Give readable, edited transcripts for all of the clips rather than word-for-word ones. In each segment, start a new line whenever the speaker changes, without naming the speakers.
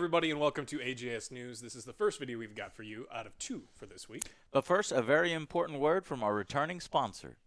everybody, and welcome to AJS News. This is the first video we've got for you out of 2 for this week.
But first, a very important word from our returning sponsor.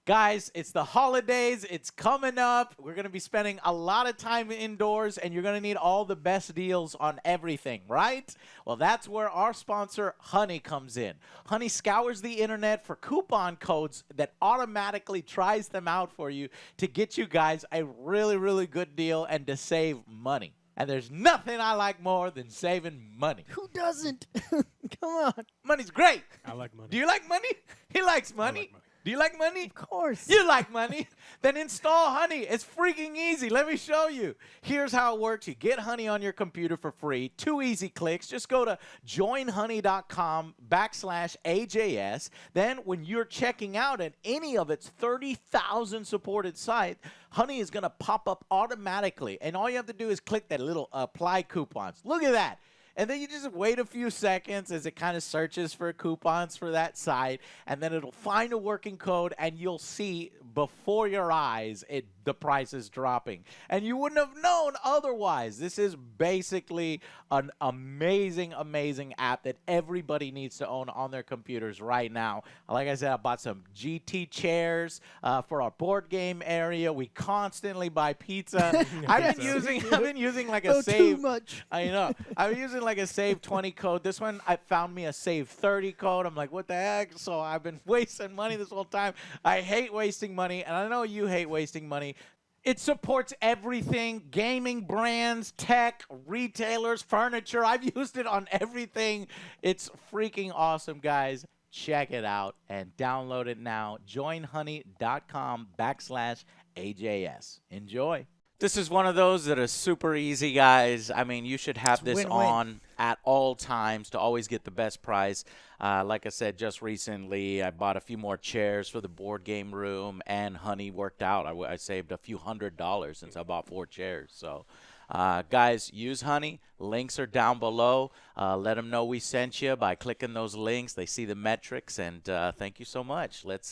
Guys, it's the holidays. It's coming up. We're going to be spending a lot of time indoors, and you're going to need all the best deals on everything, right? Well, that's where our sponsor, Honey, comes in. Honey scours the internet for coupon codes that automatically tries them out for you to get you guys a really, really good deal and to save money. And there's nothing I like more than saving money.
Who doesn't? Come on.
Money's great.
I like money.
Do you like money? He likes money.
I like money.
Do you like money?
Of course.
You like money? Then install Honey. It's freaking easy. Let me show you. Here's how it works. You get Honey on your computer for free. 2 easy clicks. Just go to joinhoney.com/AJS. Then when you're checking out at any of its 30,000 supported sites, Honey is going to pop up automatically. And all you have to do is click that little apply coupons. Look at that. And then you just wait a few seconds as it kind of searches for coupons for that site, and then it'll find a working code, and you'll see before your eyes the price is dropping. And you wouldn't have known otherwise. This is basically an amazing, amazing app that everybody needs to own on their computers right now. Like I said, I bought some GT chairs for our board game area. We constantly buy pizza. I've been using like a save.
Too much.
I know. I've been using like a save 20 code. This one, I found me a save 30 code. I'm like, what the heck? So I've been wasting money this whole time. I hate wasting money, and I know you hate wasting money. It supports everything, gaming brands, tech, retailers, furniture. I've used it on everything. It's freaking awesome, guys. Check it out and download it now. joinhoney.com/AJS. Enjoy. This is one of those that are super easy, guys. I mean, you should have this on at all times to always get the best price. Like I said, just recently, I bought a few more chairs for the board game room, and Honey worked out. I saved a few $100s since I bought 4 chairs. So, guys, use Honey. Links are down below. Let them know we sent you by clicking those links. They see the metrics, and thank you so much. Let's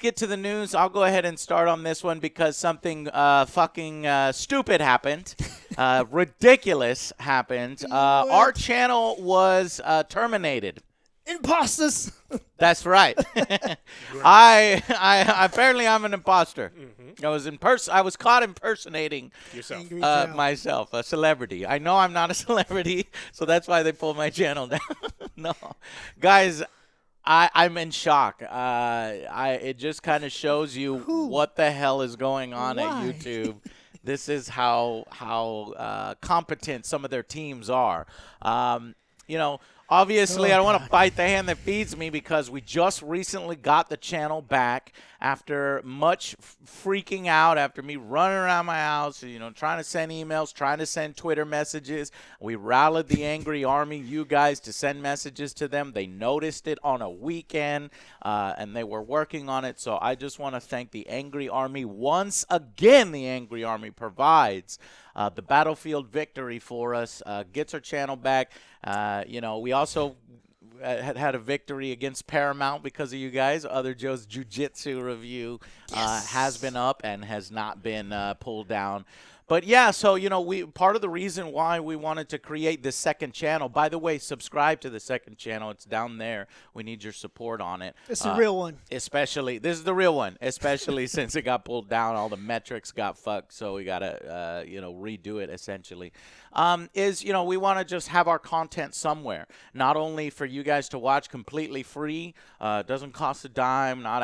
get to the news. I'll go ahead and start on this one because something fucking stupid happened. Ridiculous happened. Our channel was terminated.
Imposters.
That's right. I apparently I'm an imposter. I was caught impersonating
Yourself.
myself, a celebrity. I know I'm not a celebrity, so that's why they pulled my channel down. No, guys, I'm in shock. It just kind of shows you what the hell is going on at YouTube. This is how competent some of their teams are. You know. Obviously, I don't want to bite the hand that feeds me because we just recently got the channel back after much freaking out, after me running around my house, trying to send emails, trying to send Twitter messages. We rallied the angry army, you guys, to send messages to them. They noticed it on a weekend, and they were working on it. So I just want to thank the angry army. Once again, the angry army provides the battlefield victory for us, gets our channel back. We also had a victory against Paramount because of you guys. Other Joe's Jiu-Jitsu review has been up and has not been pulled down. But yeah, so part of the reason why we wanted to create this second channel. By the way, subscribe to the second channel. It's down there. We need your support on it.
It's the real one.
Especially this is the real one. Especially since it got pulled down, all the metrics got fucked. So we gotta redo it essentially. We want to just have our content somewhere, not only for you guys to watch completely free. It doesn't cost a dime. Not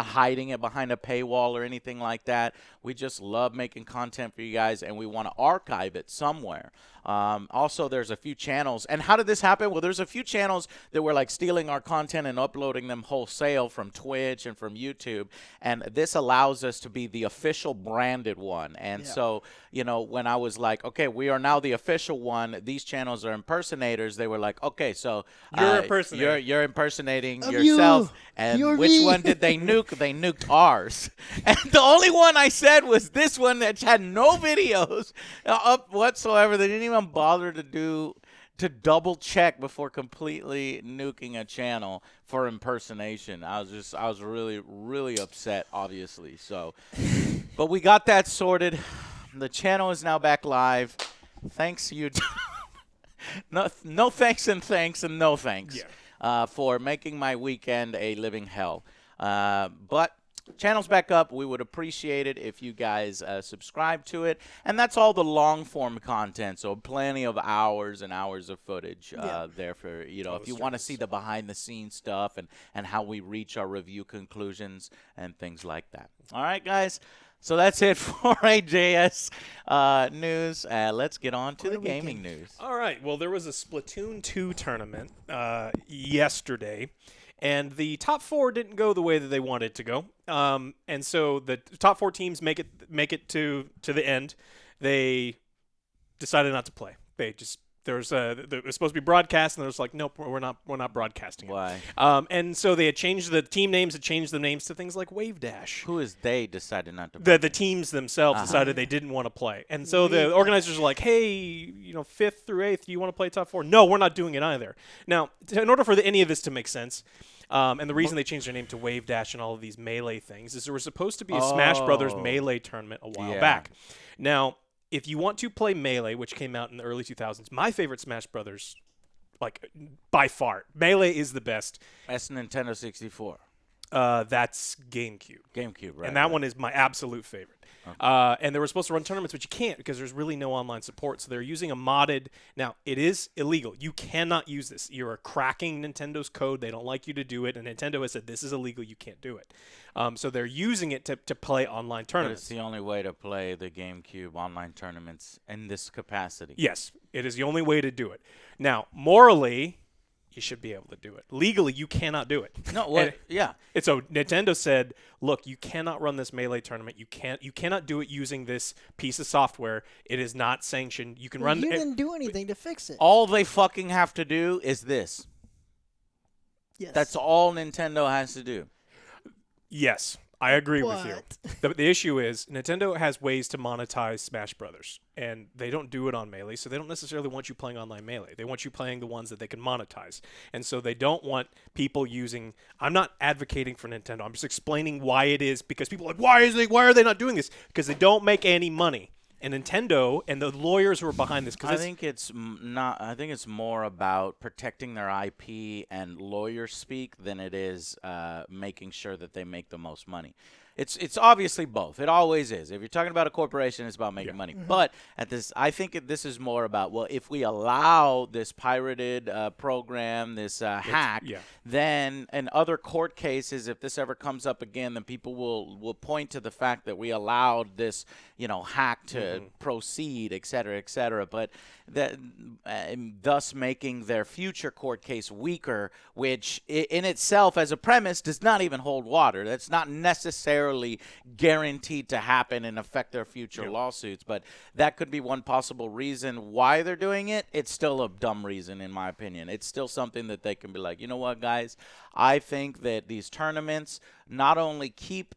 hiding it behind a paywall or anything like that. We just love making content for you guys, and we want to archive it somewhere. Also, there's a few channels. And how did this happen? Well, there's a few channels that were like stealing our content and uploading them wholesale from Twitch and from YouTube. And this allows us to be the official branded one. And so, when I was like, okay, we are now the official one, these channels are impersonators. They were like, okay, so you're impersonating yourself. And which one did they nuke? They nuked ours. And the only one I said was this one that had no videos up whatsoever. They didn't even bother to double check before completely nuking a channel for impersonation. I was really, really upset, obviously. So, but we got that sorted. The channel is now back live. Thanks, YouTube. No thanks and thanks and no thanks
Yeah.
for making my weekend a living hell. But channel's back up. We would appreciate it if you guys subscribe to it. And that's all the long-form content, so plenty of hours and hours of footage there for, if you want to see the behind-the-scenes stuff and how we reach our review conclusions and things like that. All right, guys? So that's it for AJS news. Let's get on to the gaming news.
All right. Well, there was a Splatoon 2 tournament yesterday, and the top 4 didn't go the way that they wanted it to go. And so the top 4 teams make it to the end. They decided not to play. It was supposed to be broadcast, and there was like, nope, we're not broadcasting it.
Why?
And so they had changed the team names, had changed the names to things like Wave Dash.
Who is they decided not to?
The teams themselves decided they didn't want to play, and so the organizers are like, hey, 5th through 8th, do you want to play top 4? No, we're not doing it either. Now, in order for any of this to make sense. And the reason they changed their name to Wave Dash and all of these Melee things is there was supposed to be a Smash Brothers Melee tournament a while back. Now, if you want to play Melee, which came out in the early 2000s, my favorite Smash Brothers, like by far, Melee is the best.
That's Nintendo 64.
That's GameCube.
GameCube, right?
And that one is my absolute favorite. Okay. And they were supposed to run tournaments, but you can't because there's really no online support. So they're using a modded. Now, it is illegal. You cannot use this. You're cracking Nintendo's code. They don't like you to do it. And Nintendo has said, this is illegal. You can't do it. So they're using it to play online tournaments.
But it's the only way to play the GameCube online tournaments in this capacity.
Yes, it is the only way to do it. Now, morally, you should be able to do it. Legally, you cannot do it.
No, what?
And so Nintendo said, "Look, you cannot run this Melee tournament. You cannot do it using this piece of software. It is not sanctioned. You can run."
You didn't do anything to fix it.
All they fucking have to do is this.
Yes.
That's all Nintendo has to do.
Yes, I agree with you. The issue is Nintendo has ways to monetize Smash Brothers, and they don't do it on Melee, so they don't necessarily want you playing online Melee. They want you playing the ones that they can monetize, and so they don't want people using. I'm not advocating for Nintendo. I'm just explaining why it is, because people are like, why are they not doing this? Because they don't make any money. And Nintendo and the lawyers who are behind this.
I think it's not. I think it's more about protecting their IP and lawyer speak than it is making sure that they make the most money. It's obviously both. It always is. If you're talking about a corporation, it's about making money. Mm-hmm. But I think this is more about, well, if we allow this pirated program, this hack, then in other court cases, if this ever comes up again, then people will point to the fact that we allowed this, hack to proceed, et cetera, et cetera. But thus making their future court case weaker, which in itself as a premise does not even hold water. That's not necessarily guaranteed to happen and affect their future lawsuits, but that could be one possible reason why they're doing it. It's still a dumb reason, in my opinion. It's still something that they can be like, you know what, guys? I think that these tournaments not only keep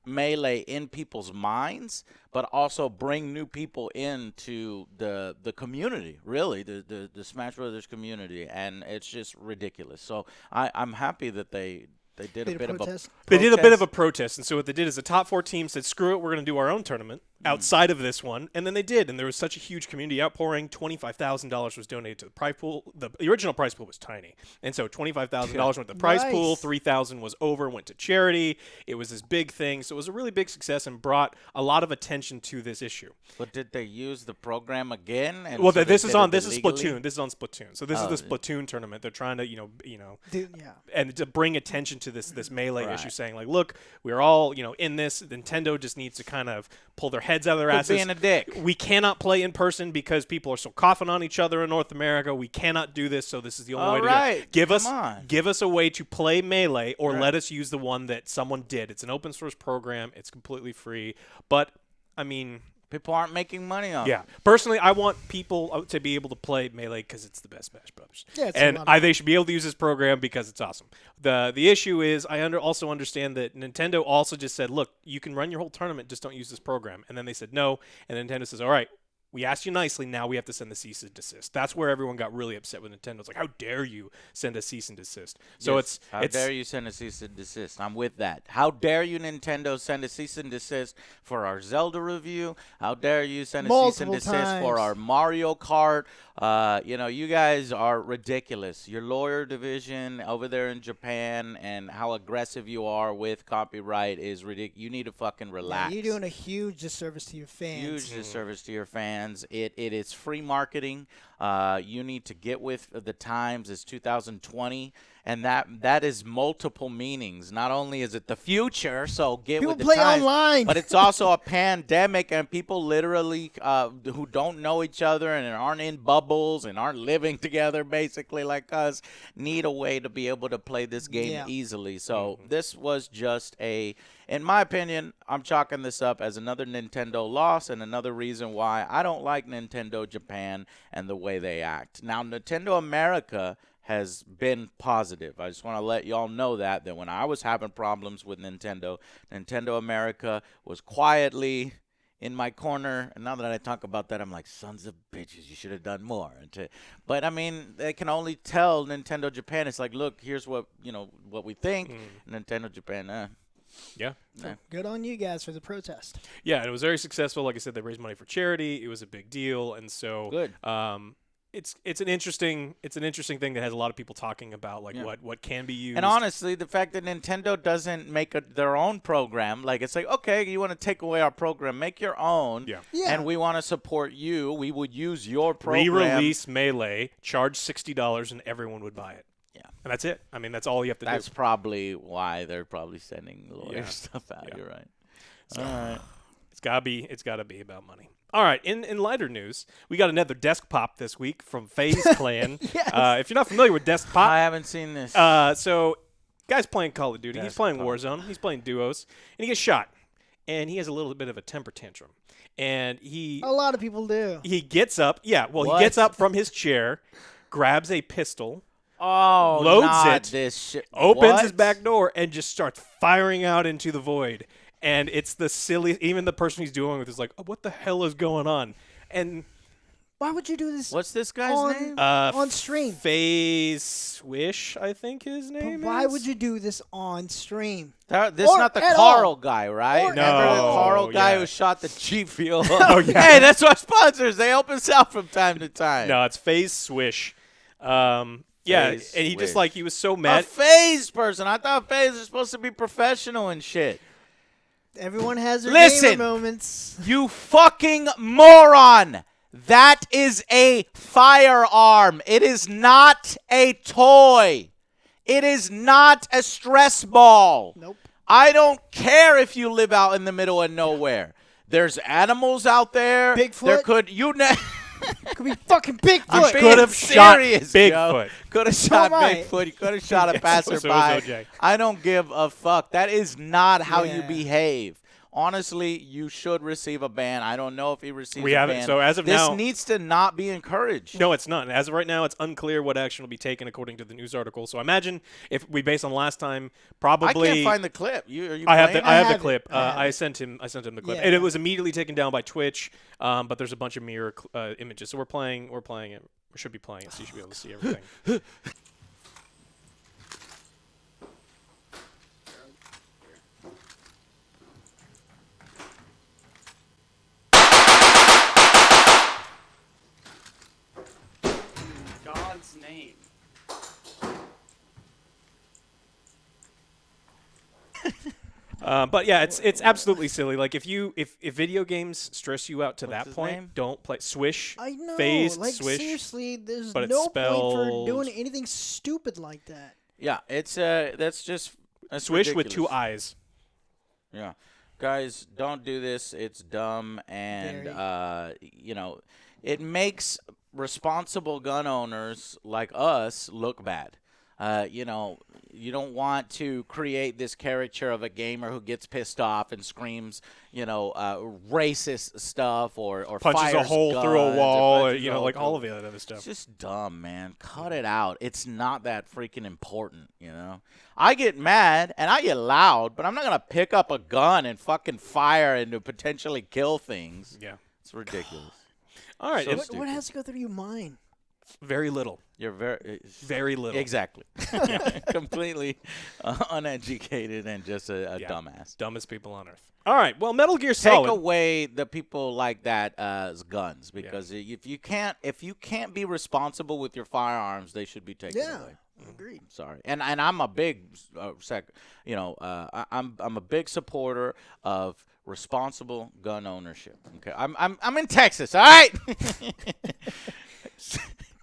Melee in people's minds, but also bring new people into the community, really, the Smash Brothers community, and it's just ridiculous. So I'm happy that they did a bit of a protest.
They did a bit of a protest, and so what they did is the top 4 teams said, screw it, we're going to do our own tournament outside of this one, and then they did, and there was such a huge community outpouring. $25,000 was donated to the prize pool. The original prize pool was tiny, and so $25,000 went to the prize pool, $3,000 was went to charity. It was this big thing, so it was a really big success and brought a lot of attention to this issue.
But did they use the program again? And
well,
so
this is Splatoon. This is on Splatoon. So this is the
yeah.
Splatoon tournament. They're trying to, and to bring attention to this Melee issue, saying like, look, we're all, in this. Nintendo just needs to kind of pull their heads out of their asses.
Being a dick.
We cannot play in person because people are still coughing on each other in North America. We cannot do this, so this is the only way to do it. Give us a way to play Melee, or let us use the one that someone did. It's an open source program. It's completely free. But I mean,
people aren't making money on it.
Yeah. Personally, I want people to be able to play Melee because it's the best Smash Brothers.
Yeah,
and they should be able to use this program because it's awesome. The issue is I also understand that Nintendo also just said, look, you can run your whole tournament, just don't use this program. And then they said no, and Nintendo says, all right, We asked you nicely. Now we have to send the cease and desist. That's where everyone got really upset with Nintendo. It's like, how dare you send a cease and desist? So
Yes.
it's
How dare you send a cease and desist? I'm with that. How dare you, Nintendo, send a cease and desist for our Zelda review? How dare you send a cease and
Multiple
desist for
times.
our Mario Kart? You guys are ridiculous. Your lawyer division over there in Japan and how aggressive you are with copyright is ridiculous. You need to fucking relax.
You're doing a huge disservice to your fans.
Huge disservice to your fans. It is free marketing. You need to get with the times. It's 2020, and that is multiple meanings. Not only is it the future, so get
People
with the
play
times,
online.
but it's also a pandemic, and people literally who don't know each other and aren't in bubbles and aren't living together, basically like us, need a way to be able to play this game easily. So this was just in my opinion, I'm chalking this up as another Nintendo loss and another reason why I don't like Nintendo Japan and the way they act. Now, Nintendo America has been positive. I just want to let y'all know that when I was having problems with Nintendo America was quietly in my corner. And now that I talk about that, I'm like, sons of bitches, you should have done more. But I mean, they can only tell Nintendo Japan. It's like, look, here's what we think. Nintendo Japan,
yeah.
So good on you guys for the protest.
Yeah, and it was very successful. Like I said, they raised money for charity. It was a big deal, and so
good.
It's an interesting thing that has a lot of people talking about like what can be used.
And honestly, the fact that Nintendo doesn't make their own program, like it's like, okay, you want to take away our program, make your own.
Yeah.
And we want to support you. We would use your program.
Re-release Melee, charge $60, and everyone would buy it.
Yeah.
And that's it. I mean, that's all you have to do.
That's probably why they're probably sending lawyer stuff out.
Yeah.
You're right.
So,
all right.
It's gotta be about money. All right, in lighter news, we got another desk pop this week from FaZe Clan.
Yes.
If you're not familiar with desk pop,
I haven't seen this.
so guy's playing Call of Duty. He's
Desk
playing
pop.
Warzone. He's playing duos, and he gets shot. And he has a little bit of a temper tantrum. And he
A lot of people do.
he gets up. Yeah, well,
What?
he gets up from his chair, grabs a pistol,
oh,
loads
not
it,
this shit.
opens his
What?
back door, and just starts firing out into the void. And it's the silly. Even the person he's doing with is like, oh, what the hell is going on? And
Why would you do this
What's this guy's
on,
name?
on stream?
FaZe Swish, I think his name
But why
is.
would you do this on stream?
This
Or
not the
at
Carl
all.
guy, right?
Or
Remember the
No,
Carl guy
yeah.
who shot the G Fuel?
Oh, yeah.
Hey, that's our sponsors. They help us out from time to time.
No, it's FaZe Swish. Yeah,
FaZe
and he just
Swish.
like he was so
A
mad.
FaZe person. I thought FaZe is supposed to be professional and shit.
Everyone has their
Listen.
gamer moments.
You fucking moron. That is a firearm. It is not a toy. It is not a stress ball.
Nope.
I don't care if you live out in the middle of nowhere. There's animals out there.
Bigfoot?
There could
Could be fucking Bigfoot.
I'm
Could
being
have shot
serious,
Bigfoot.
Could have shot
am I.
Bigfoot. You could have shot a
Yes, so was
passerby.
OJ.
I don't give a fuck. That is not how you
Yeah.
behave. Honestly, you should receive a ban. I don't know if he receives
We
a
haven't-
ban.
so as of
this
now-
needs to not be encouraged.
No, it's not. As of right now, it's unclear what action will be taken according to the news article. So I imagine if we base on last time, probably
I can't find the clip. Are you
I have
playing
the I have
have
the
it.
clip.
I have
I
it.
sent him the clip,
Yeah.
and it was immediately taken down by Twitch. But there's a bunch of mirror images, so we're playing it. We should be playing it, so you should be able to see everything. God's name. But yeah, it's absolutely silly. Like if video games stress you out to
What's
that
his
point,
name?
don't play Swish.
I know.
FaZe
like
Swish.
seriously, there's
but it's
no point for
spelled-
doing anything stupid like that.
Yeah, it's that's just that's
Swish with
ridiculous.
2 eyes.
Yeah. Guys, don't do this. It's dumb and
Very.
it makes responsible gun owners like us look bad. You don't want to create this caricature of a gamer who gets pissed off and screams, racist stuff or
Punches a
fires
hole through a
guns or
wall,
punches a hole
like
through-
all of the other stuff.
It's just dumb, man. Cut it out. It's not that freaking important, I get mad and I get loud, but I'm not going to pick up a gun and fucking fire and to potentially kill things.
Yeah.
It's ridiculous.
All right.
So
it's
What has to go through your mind?
very little.
You're
Very little.
exactly completely uneducated and just a
Yeah.
dumbass.
Dumbest people on earth. All right. Well, Metal Gear
Take
Solid.
away the people like that as guns, because if you can't be responsible with your firearms, they should be taken
Yeah,
away.
agreed.
Sorry, and I'm a big I'm a big supporter of responsible gun ownership. Okay, I'm in Texas. All right.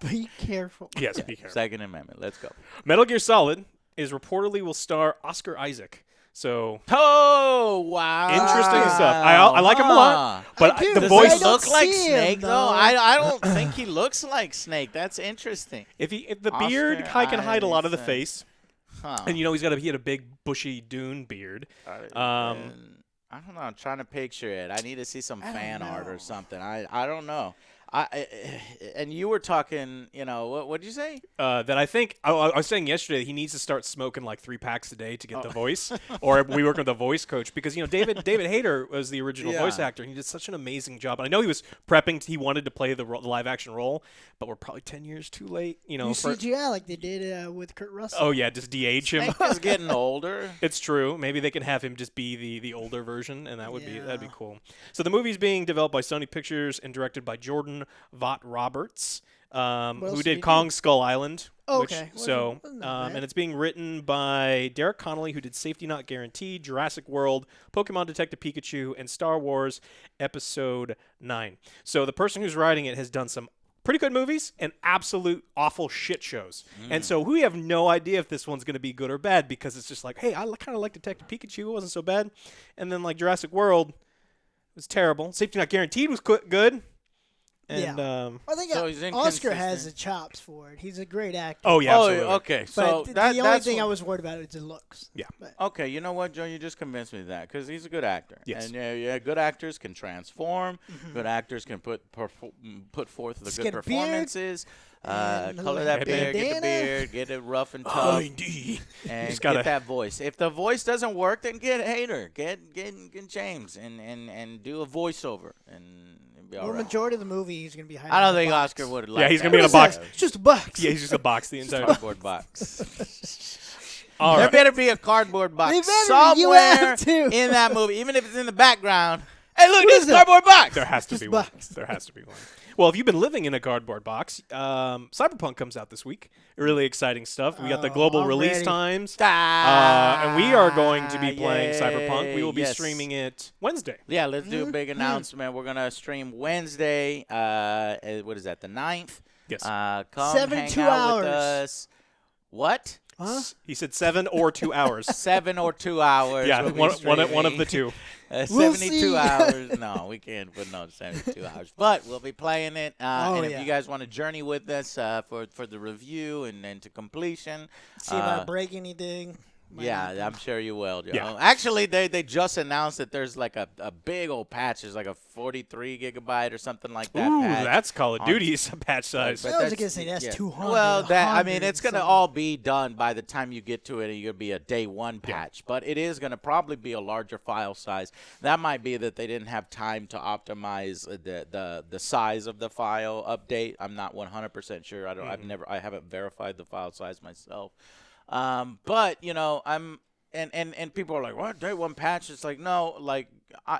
Be careful.
Yes, be careful.
Second Amendment. Let's go.
Metal Gear Solid is reportedly will star Oscar Isaac. So
Oh wow!
interesting stuff. I like him a lot, but
I do.
the
Does
voice.
he look like
see
Snake
him,
though?
though.
I don't think he looks like Snake. That's interesting.
If the
Oscar
beard can hide a lot of the
Isaac.
face,
Huh.
and he had a big bushy Dune beard.
I don't know. I'm trying to picture it. I need to see some
I don't
fan art or
know.
something. I don't know. And you were talking. What did you say?
That I think I was saying yesterday that he needs to start smoking like 3 packs a day to get the voice, or we work with a voice coach because David Hayter was the original voice actor and he did such an amazing job. And I know he was prepping; he wanted to play the live action role, but we're probably 10 years too late.
You
For,
CGI like they did with Kurt Russell.
oh yeah, just de-age him.
Snake is getting older.
It's true. Maybe they can have him just be the older version, and that'd be
Yeah.
cool. So the movie's being developed by Sony Pictures and directed by Jordan Vaught Roberts,
else
who
did
did
he
Kong Skull Island.
Oh,
which-
okay.
So
Wasn't that bad.
and it's being written by Derek Connolly, who did Safety Not Guaranteed, Jurassic World, Pokemon Detective Pikachu, and Star Wars Episode 9. So the person who's writing it has done some pretty good movies and absolute awful shit shows. And so we have no idea if this one's going to be good or bad because it's just like, hey, I kind of like Detective Pikachu. It wasn't so bad. And then like Jurassic World was terrible. Safety Not Guaranteed was good. And
I think
So he's
Oscar has
inconsistent.
the chops for it. He's a great actor.
oh yeah, absolutely.
okay.
But
So
the
that,
only
that's
thing I
what-
was worried about is the looks.
Yeah.
But
Okay, you know what, Joe? You just convinced me of that because he's a good actor.
Yes.
And good actors can transform. Good actors can put forth the
Just
good
get a beard
performances.
and a
Color
little
that beard, get the
bandana.
beard, get it rough and tough,
indeed.
and
just
get
gotta-
that voice. If the voice doesn't work, then get Hater, get James, and do a voiceover, and it'll be all
the
right.
majority of the movie, he's going to be hiding
I don't
in a
think
box.
Oscar would.
Yeah, he's
going
gonna
to
be in a box.
It's just a box.
Yeah, he's just a box the entire time.
cardboard box.
All
There
right.
better be a cardboard box
They better. You
somewhere
have to.
in that movie, even if it's in the background. Hey, look,
What
this
is it?
cardboard box.
There has to
Just
be one.
box.
There has to be one. Well, if you've been living in a cardboard box, Cyberpunk comes out this week. Really exciting stuff. We got the
Oh,
global
I'm
release
ready.
times. And we are going to be playing Cyberpunk. We will be
yes.
streaming it Wednesday.
Yeah, let's do a big announcement. We're gonna stream Wednesday. What is that? The 9th.
Yes.
Come
7
hang
2
out with
hours.
us. What?
Huh?
He said 7 or 2 hours.
7 or 2 hours.
Yeah,
we'll be
one of
streaming.
the two.
We'll
72
see.
hours. No, we can't put no 72 hours. But we'll be playing it. And if
yeah.
you guys want to journey with us for the review and to completion.
See if I break anything. Might
Yeah,
happen.
I'm sure you will, Joe.
Yeah.
Actually, they just announced that there's like a big old patch. There's like a 43 gigabyte or something like that.
Ooh,
patch.
that's Call of
on-
Duty's patch size.
But
I was
that's-
gonna say that's
yeah.
200.
Well, I mean,
100
it's going to
something.
all be done by the time you get to it. It's going to be a day one patch, but it is going to probably be a larger file size. That might be that they didn't have time to optimize the size of the file update. I'm not 100% sure. I haven't verified the file size myself. But and people are like, what, day one patch? It's like, no, like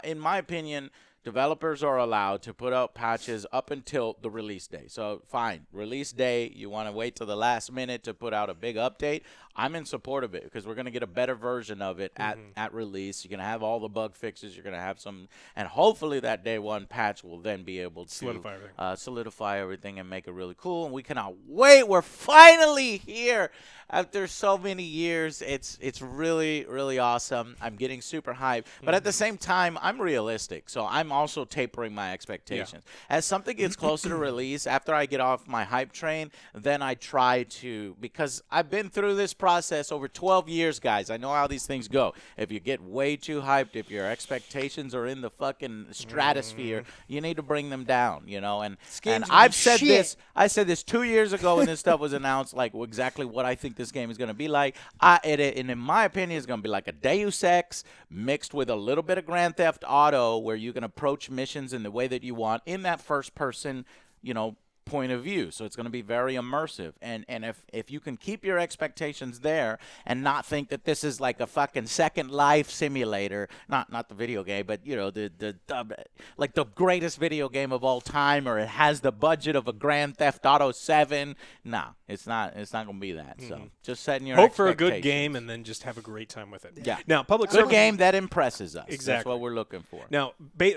in my opinion, developers are allowed to put out patches up until the release day. So fine, release day, you want to wait till the last minute to put out a big update. I'm in support of it because we're going to get a better version of it at release. You're going to have all the bug fixes. You're going to have some, and hopefully that day one patch will then be able to solidify everything and make it really cool. And we cannot wait. We're finally here after so many years. It's really, really awesome. I'm getting super hyped. But at the same time, I'm realistic. So I'm also tapering my expectations. As something gets closer to release, after I get off my hype train, then I try to, because I've been through this process over 12 years, guys. I know how these things go. If you get way too hyped, if your expectations are in the fucking stratosphere, you need to bring them down, And
game's gonna
I've
be
said
shit.
this. I said this 2 years ago when this stuff was announced, like exactly what I think think this game is going to be like. And in my opinion, it's going to be like a Deus Ex mixed with a little bit of Grand Theft Auto, where you can approach missions in the way that you want in that first person, point of view. So it's going to be very immersive. And if you can keep your expectations there and not think that this is like a fucking Second Life simulator, not the video game, but like the greatest video game of all time, or it has the budget of a Grand Theft Auto 7, no, it's not going to be that. So just setting your
Hope for a good
expectations.
game and then just have a great time with it.
Yeah.
Now, public
Good
service
game that impresses us.
Exactly.
That's what we're looking for.
Now,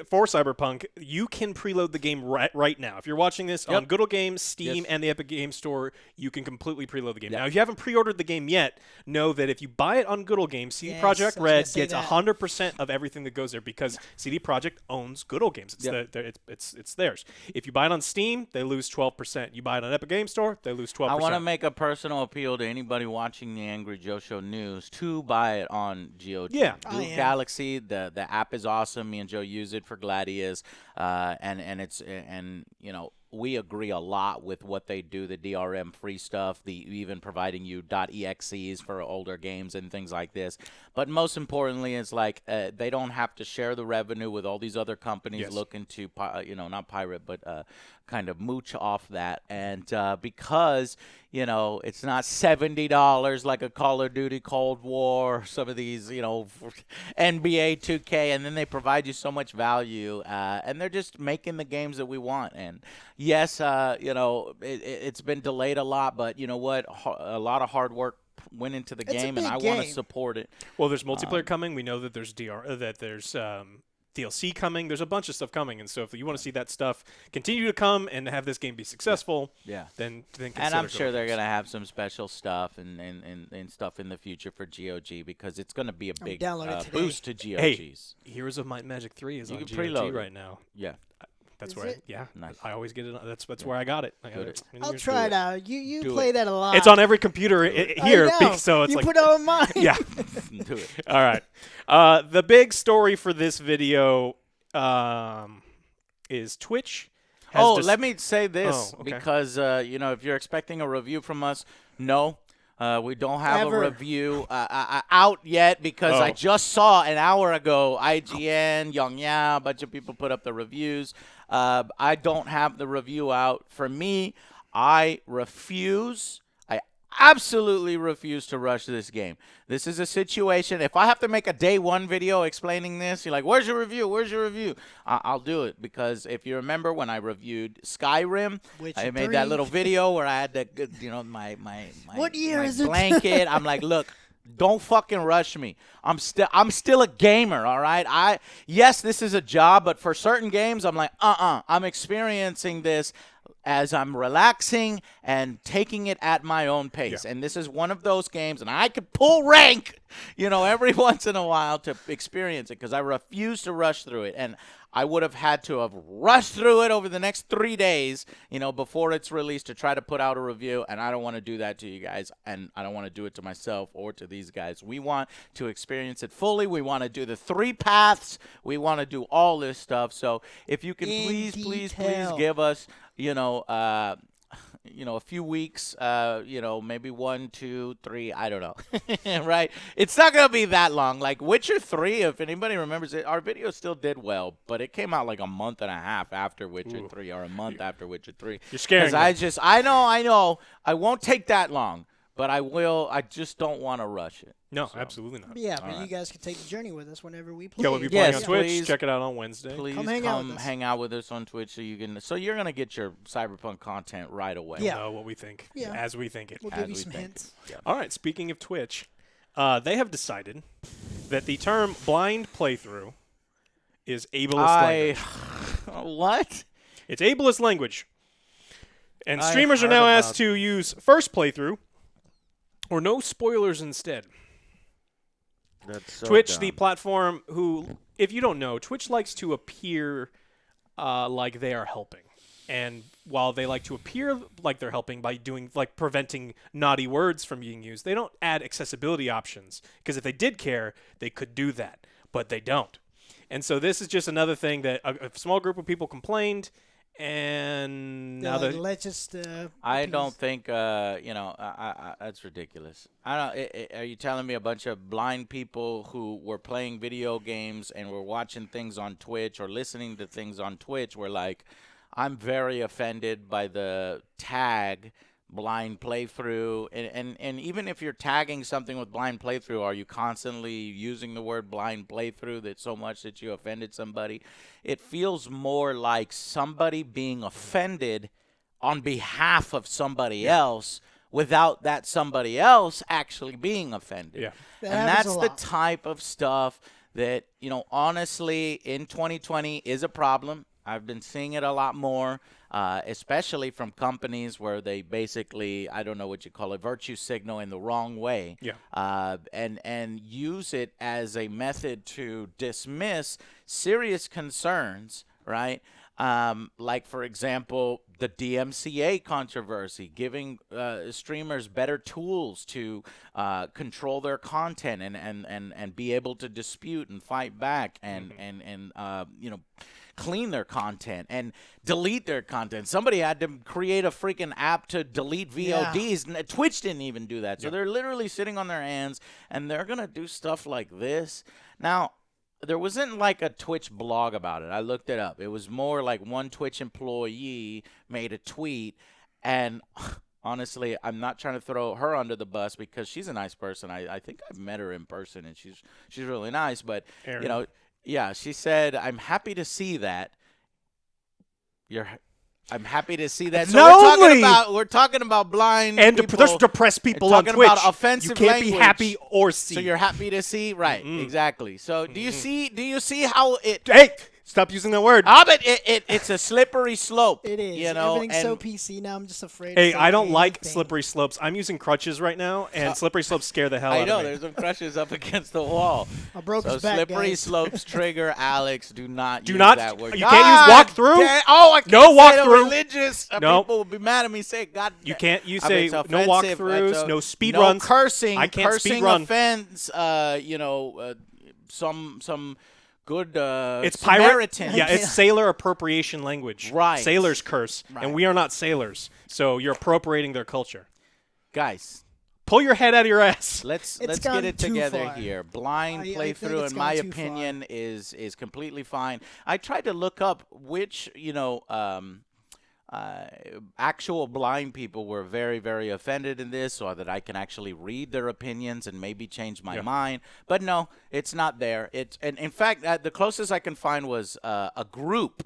for Cyberpunk, you can preload the game right now. If you're watching this on Good Old Games, Steam, and the Epic Games Store, you can completely preload the game.
Yep.
Now, if you haven't pre-ordered the game yet, know that if you buy it on Good Old Games, CD
Yes,
Projekt
I was
Red
gonna say
gets
that.
100% of everything that goes there because CD Projekt owns Good Old Games. It's theirs. If you buy it on Steam, they lose 12%. You buy it on Epic Games Store, they lose 12%.
I want to make a personal appeal to anybody watching the Angry Joe Show News to buy it on GOG.
Yeah.
Blue Galaxy, the app is awesome. Me and Joe use it for Gladius, and we agree a lot with what they do, the DRM free stuff, the even providing you .exes for older games and things like this. But most importantly, it's like they don't have to share the revenue with all these other companies looking to, not pirate, but kind of mooch off that. And because, it's not $70 like a Call of Duty Cold War, some of these, NBA 2K, and then they provide you so much value, and they're just making the games that we want. And yes, it's been delayed a lot, but you know what? A lot of hard work went into the game, and I want to support it.
Well, there's multiplayer coming. We know that there's DLC coming. There's a bunch of stuff coming, and so if you want to see that stuff continue to come and have this game be successful, then consider
and I'm sure they're
going
to have some special stuff and stuff in the future for GOG, because it's going to be a big boost to GOGs.
Hey, Heroes of Might and Magic 3 is
You
on
can
GOG
preload it.
right now.
Yeah.
That's
Is
where
it?
Nice.
I always get it. That's where I got it.
I'll try it out. You play that a lot.
It's on every computer here,
I know.
so it's
you
like
put it on mine.
yeah.
Do it.
All right. The big story for this video is Twitch.
Let me say this,
Oh, okay.
because if you're expecting a review from us, no. We don't have
Ever.
a review out yet, because I just saw an hour ago IGN, Young Ya, a bunch of people put up the reviews. I don't have the review out. For me, I absolutely refuse to rush this game. This is a situation. If I have to make a day one video explaining this, you're like, where's your review? Where's your review? I'll do it, because if you remember when I reviewed Skyrim, I made that little video where I had the, my
What year is it?
blanket. I'm like, look, don't fucking rush me. I'm still a gamer, all right? Yes, this is a job, but for certain games, I'm like, I'm experiencing this as I'm relaxing and taking it at my own pace.
Yeah.
And this is one of those games, and I could pull rank, every once in a while to experience it, because I refuse to rush through it. And I would have had to have rushed through it over the next 3 days, before it's released, to try to put out a review. And I don't want to do that to you guys, and I don't want to do it to myself or to these guys. We want to experience it fully. We want to do the 3 paths. We want to do all this stuff. So if you can please give us, a few weeks, maybe 1, 2, 3, I don't know, right? It's not going to be that long. Like Witcher 3, if anybody remembers it, our video still did well, but it came out like a month and a half after Witcher 3, or a month after Witcher 3.
You're scaring me.
I know, I won't take that long, but I just don't want to rush it.
No, absolutely not.
Yeah, but you guys can take the journey with us whenever we play.
Yeah, we'll be playing
Yes,
on Twitch.
please.
Check it out on Wednesday.
Please
Come
hang out with us on Twitch, so you're gonna get your Cyberpunk content right away.
Yeah.
Know what we think
Yeah.
as we think it.
We'll
As
give you
we
some
think.
hints.
Yeah.
All right. Speaking of Twitch, they have decided that the term blind playthrough is ableist language.
What?
It's ableist language. And
I
streamers are
heard
now
about
asked to use first playthrough or no spoilers instead.
That's so
Twitch,
dumb.
the platform who, if you don't know, Twitch likes to appear like they are helping. And while they like to appear like they're helping by preventing naughty words from being used, they don't add accessibility options. Because if they did care, they could do that. But they don't. And so this is just another thing that a small group of people complained, And
They're
now
like,
that
let's just.
I
appease.
don't think that's ridiculous. I don't. Are you telling me a bunch of blind people who were playing video games and were watching things on Twitch or listening to things on Twitch were like, I'm very offended by the tag blind playthrough, and even if you're tagging something with blind playthrough, are you constantly using the word blind playthrough that so much that you offended somebody? It feels more like somebody being offended on behalf of somebody else without that somebody else actually being offended.
Yeah.
That
And
happens
that's
a
the
lot.
type of stuff that, honestly, in 2020 is a problem. I've been seeing it a lot more, especially from companies where they basically, I don't know what you call it, virtue signal in the wrong way.
Yeah.
And use it as a method to dismiss serious concerns, right? Like, for example, the DMCA controversy, giving streamers better tools to control their content and be able to dispute and fight back and clean their content and delete their content. Somebody had to create a freaking app to delete VODs. And Twitch didn't even do that. So they're literally sitting on their hands, and they're going to do stuff like this. Now, there wasn't like a Twitch blog about it. I looked it up. It was more like one Twitch employee made a tweet, and honestly, I'm not trying to throw her under the bus because she's a nice person. I think I've met her in person, and she's really nice. But
Aaron.
yeah, she said, "I'm happy to see that." I'm happy to see that. So we're talking about blind
and
people.
there's depressed people on
talking
Twitch.
about offensive
you can't be
language.
happy or see.
So you're happy to see, right? Exactly. So do you see how it?
Hey, stop using that word.
But it's a slippery slope.
It is.
And
Everything's so PC now. I'm just afraid.
Hey,
to say
I don't like
anything.
slippery slopes. I'm using crutches right now, and slippery slopes scare the hell out
I know
of me.
there's some crushes up against the wall.
I broke
So
his back,
slippery
guys.
slopes trigger Alex. Do not use
not-
that word.
you can't use walk through?
Oh, I can't
No
say
walk
the
through.
Religious
No.
people will be mad at me. Say God.
You can't. You
I mean,
say
it's
no
offensive.
walkthroughs,
It's
no speed
no
runs.
cursing.
I can't
cursing
speed run.
offense. Some good
It's
Samaritan.
pirate. Yeah, it's sailor appropriation language.
Right.
Sailors curse,
Right.
and we are not sailors. So you're appropriating their culture.
Guys.
Pull your head out of your ass.
Let's
It's
get
gone
it
too
together
far.
here. Blind
I think
playthrough,
it's
in my
gone too
opinion, is completely fine. I tried to look up which actual blind people were very, very offended in this, so that I can actually read their opinions and maybe change my mind. But no, it's not there. And in fact, the closest I can find was a group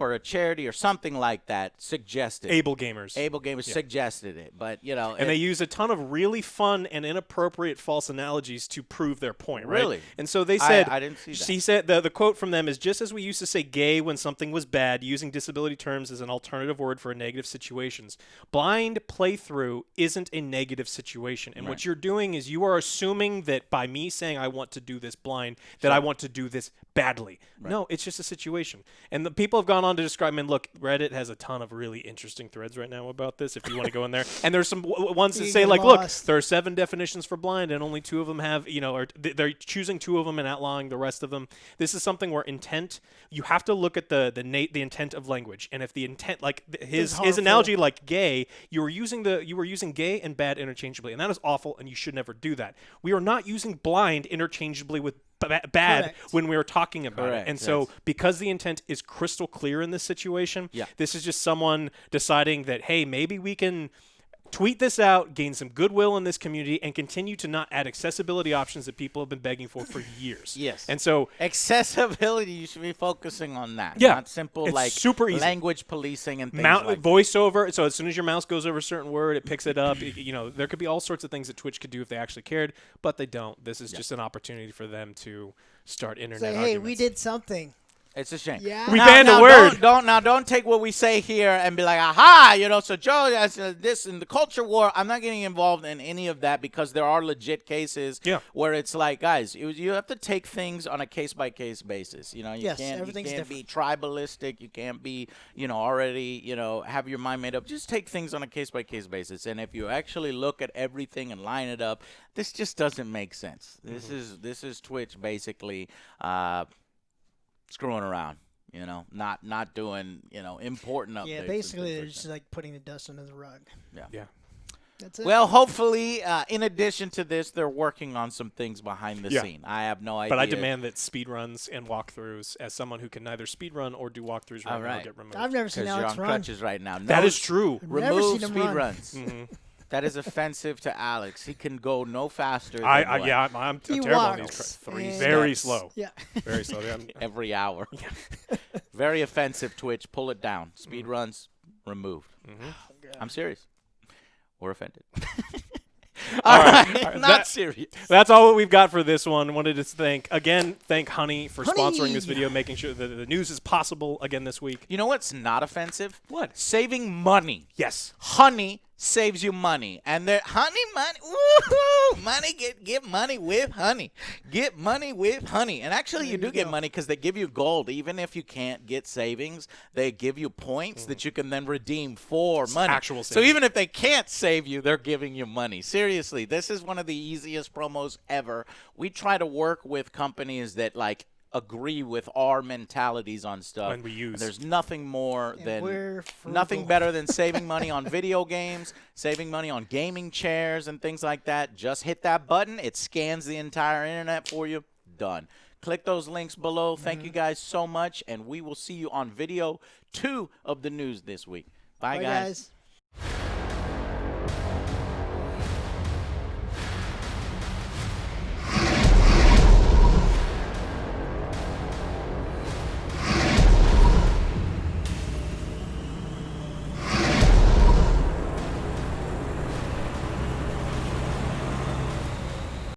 or a charity or something like that suggested.
Able gamers.
Able Gamers suggested it, but
And they use a ton of really fun and inappropriate false analogies to prove their point, right?
Really?
And so they said,
I didn't see that.
She said, the quote from them is, just as we used to say gay when something was bad, using disability terms as an alternative word for negative situations, blind playthrough isn't a negative situation. And what you're doing is you are assuming that by me saying I want to do this blind, that I want to do this badly. Right. No, it's just a situation. And the people have gone on to describe, and look, Reddit has a ton of really interesting threads right now about this if you want to go in there. And there's some ones that
You
say,
get
like,
lost.
look, there are 7 definitions for blind, and only 2 of them have, or they're choosing 2 of them and outlawing the rest of them. This is something where intent, you have to look at the intent of language. And if the intent, like his
harmful.
analogy, like gay, you were using gay and bad interchangeably, and that is awful, and you should never do that. We are not using blind interchangeably with bad
Correct.
when we were talking about
Correct,
it. And so
yes.
because the intent is crystal clear in this situation,
Yeah.
this is just someone deciding that, hey, maybe we can tweet this out, gain some goodwill in this community, and continue to not add accessibility options that people have been begging for years.
Yes.
And so
accessibility, you should be focusing on that.
Yeah,
Not simple
it's
like
super easy.
language policing and things like that.
voiceover. So as soon as your mouse goes over a certain word, it picks it up. There could be all sorts of things that Twitch could do if they actually cared, but they don't. This is just an opportunity for them to start internet
Say, hey,
arguments.
we did something.
It's a shame.
Yeah.
We
Now-
banned a
now
word.
Don't take what we say here and be like, aha, so Joe, that's this in the culture war. I'm not getting involved in any of that because there are legit cases where it's like, guys, you have to take things on a case-by-case basis. You
Yes,
can't
everything's
be tribalistic. You can't be, already, have your mind made up. Just take things on a case-by-case basis. And if you actually look at everything and line it up, this just doesn't make sense. This is Twitch basically screwing around. You know, not doing, you know, important updates.
Yeah,
and
basically they're
things
just like putting the dust under the rug.
Yeah.
That's it.
Well, hopefully, in addition to this, they're working on some things behind the
Yeah.
scene. I have no idea.
But I demand that speedruns and walkthroughs, as someone who can neither speedrun or do walkthroughs right
All
now,
right.
get removed.
I've never seen
because you're
Alex
on
run.
crutches right now.
That
No,
is true.
I've never
remove
seen him
speed
run.
runs.
Mhm.
That is offensive to Alex. He can go no faster.
I
than what?
yeah, I'm
He
terrible on these
walks
threes.
and-
Very
Steps.
slow.
Yeah.
Very slow. Yeah.
Every hour. Very offensive, Twitch. Pull it down. Speed
Mm-hmm.
runs removed. I'm serious. We're offended.
All
All
right.
right.
All right.
Not
That-
serious.
That's all we've got for this one. Wanted to thank Honey for
Honey!
sponsoring this video, making sure that the news is possible again this week.
You know what's not offensive?
What?
Saving money.
Yes.
Honey saves you money, and the honey money, woohoo! Money get money with honey. Get money with honey, and actually you do get money because they give you gold. Even if you can't get savings, they give you points that you can then redeem for money.
actual
So
savings.
even if they can't save you, they're giving you money. Seriously, this is one of the easiest promos ever. We try to work with companies that like agree with our mentalities on stuff.
And we use.
There's nothing more
And
than
we're
nothing
frugal.
better than saving money on video games, saving money on gaming chairs and things like that. Just hit that button. It scans the entire internet for you. Done. Click those links below. Thank you guys so much, and we will see you on video 2 of the news this week. Bye,
Bye,
guys.
guys.